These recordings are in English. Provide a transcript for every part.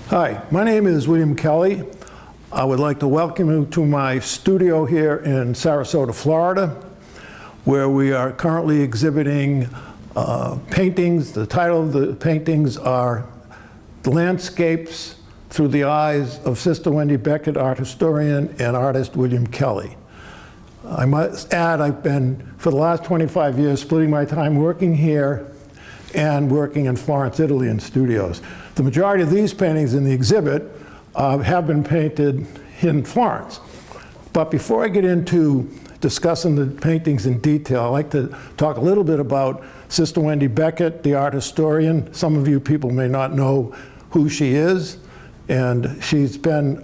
Hi, my name is William Kelley. I would like to welcome you to my studio here in Sarasota, Florida, where we are currently exhibiting paintings. The title of the paintings are Landscapes Through the Eyes of Sister Wendy Beckett, art historian, and artist William Kelley. I must add, I've been, for the last 25 years, splitting my time working here and working in Florence, Italy in studios. The majority of these paintings in the exhibit have been painted in Florence. But before I get into discussing the paintings in detail, I'd like to talk a little bit about Sister Wendy Beckett, the art historian. Some of you people may not know who she is, and she's been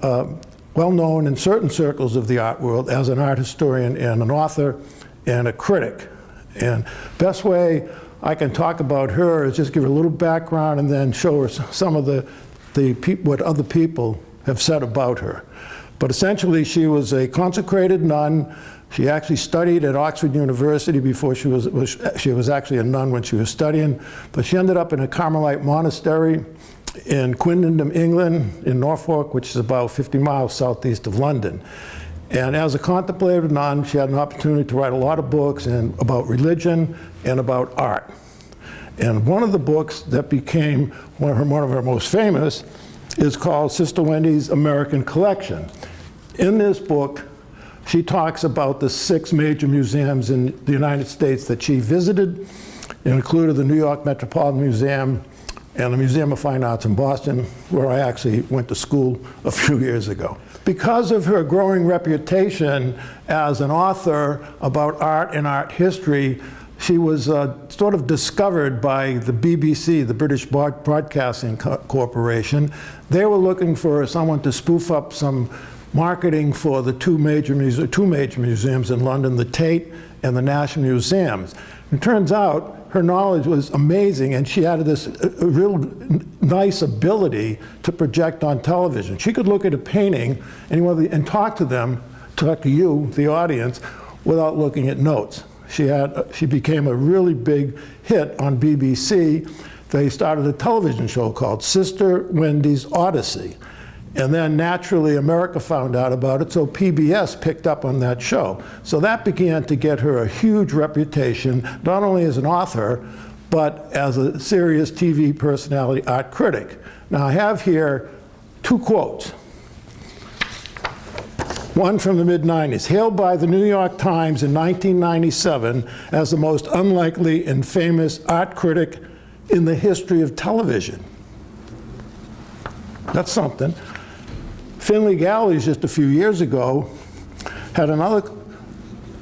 well known in certain circles of the art world as an art historian and an author and a critic. And best way I can talk about her is just give her a little background and then show her some of what other people have said about her. But essentially, she was a consecrated nun. She actually studied at Oxford University before she was actually a nun when she was studying. But she ended up in a Carmelite monastery in Quindendam, England, in Norfolk, which is about 50 miles southeast of London. And as a contemplative nun, she had an opportunity to write a lot of books about religion and about art. And one of the books that became one of her most famous is called Sister Wendy's American Collection. In this book, she talks about the 6 major museums in the United States that she visited. It included the New York Metropolitan Museum and the Museum of Fine Arts in Boston, where I actually went to school a few years ago. Because of her growing reputation as an author about art and art history, she was sort of discovered by the BBC, the British Broadcasting Corporation. They were looking for someone to spoof up some marketing for the two major museums in London, the Tate and the National Museums. It turns out her knowledge was amazing, and she had this real nice ability to project on television. She could look at a painting and talk to you, the audience, without looking at notes. She became a really big hit on BBC. They started a television show called Sister Wendy's Odyssey. And then naturally America found out about it, so PBS picked up on that show. So that began to get her a huge reputation, not only as an author, but as a serious TV personality art critic. Now I have here 2 quotes. One from the mid-90s, hailed by the New York Times in 1997 as the most unlikely and famous art critic in the history of television. That's something. Finley Galleys just a few years ago had another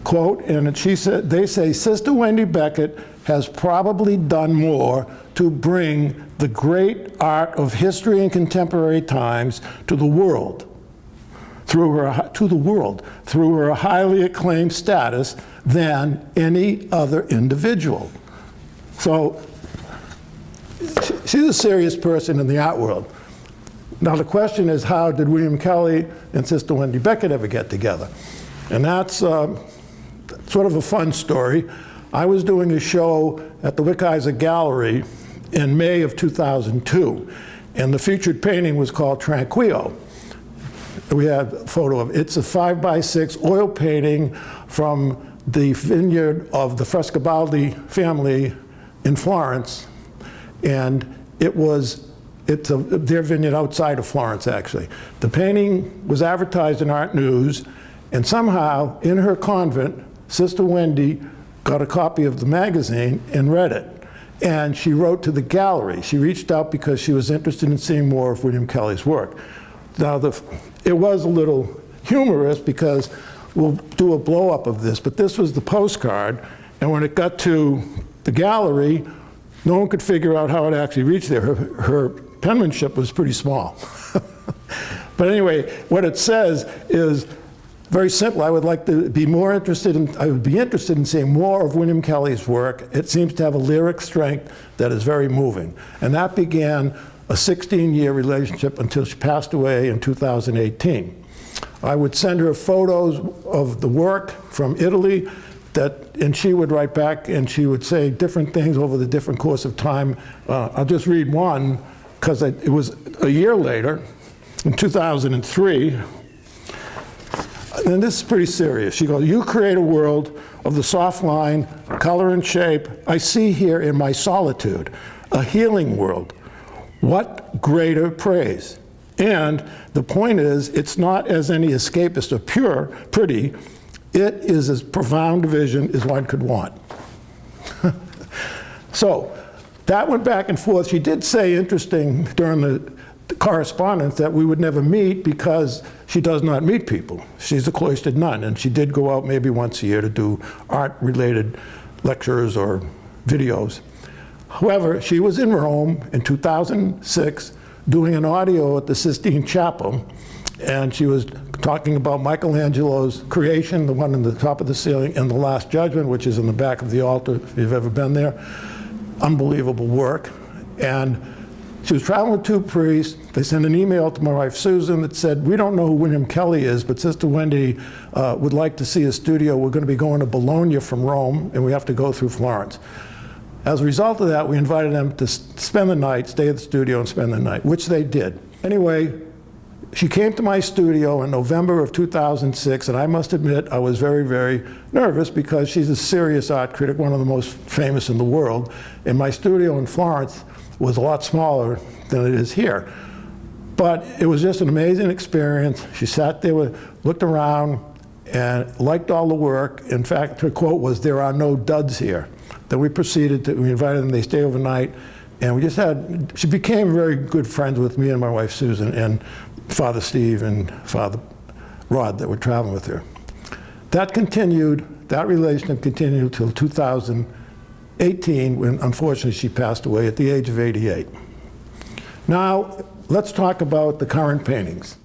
quote, and she said, they say, Sister Wendy Beckett has probably done more to bring the great art of history and contemporary times to the world through her highly acclaimed status than any other individual. So she's a serious person in the art world. Now the question is, how did William Kelley and Sister Wendy Beckett ever get together? And that's sort of a fun story. I was doing a show at the Wickheiser Gallery in May of 2002, and the featured painting was called Tranquillo. We had a photo of it. It's a 5x6 oil painting from the vineyard of the Frescobaldi family in Florence, and it's their vineyard outside of Florence, actually. The painting was advertised in Art News, and somehow in her convent, Sister Wendy got a copy of the magazine and read it. And she wrote to the gallery. She reached out because she was interested in seeing more of William Kelley's work. Now, it was a little humorous because we'll do a blow-up of this, but this was the postcard, and when it got to the gallery, no one could figure out how it actually reached there. Her penmanship was pretty small. But anyway, what it says is very simple. I would be interested in seeing more of William Kelley's work. It seems to have a lyric strength that is very moving. And that began a 16-year relationship until she passed away in 2018. I would send her photos of the work from Italy, and she would write back and she would say different things over the different course of time. I'll just read one because it was a year later, in 2003, and this is pretty serious. She goes, "You create a world of the soft line, color and shape I see here in my solitude, a healing world. What greater praise?" And the point is, it's not as any escapist or pure, pretty, it is as profound a vision as one could want. So that went back and forth. She did say, interesting, during the correspondence, that we would never meet because she does not meet people. She's a cloistered nun, and she did go out maybe once a year to do art-related lectures or videos. However, she was in Rome in 2006 doing an audio at the Sistine Chapel, and she was talking about Michelangelo's creation, the one in the top of the ceiling, and the Last Judgment, which is in the back of the altar, if you've ever been there. Unbelievable work. And she was traveling with two priests. They sent an email to my wife Susan that said, "We don't know who William Kelley is, but Sister Wendy would like to see his studio. We're going to be going to Bologna from Rome, and we have to go through Florence." As a result of that, we invited them to spend the night, stay at the studio and spend the night, which they did. Anyway, she came to my studio in November of 2006, and I must admit I was very, very nervous because she's a serious art critic, one of the most famous in the world, and my studio in Florence was a lot smaller than it is here. But it was just an amazing experience. She sat there, looked around, and liked all the work. In fact, her quote was, "There are no duds here." Then we proceeded to, we invited them, they stay overnight, and we just had, she became very good friends with me and my wife Susan and Father Steve and Father Rod that were traveling with her. That continued, that relationship continued until 2018 when unfortunately she passed away at the age of 88. Now, let's talk about the current paintings.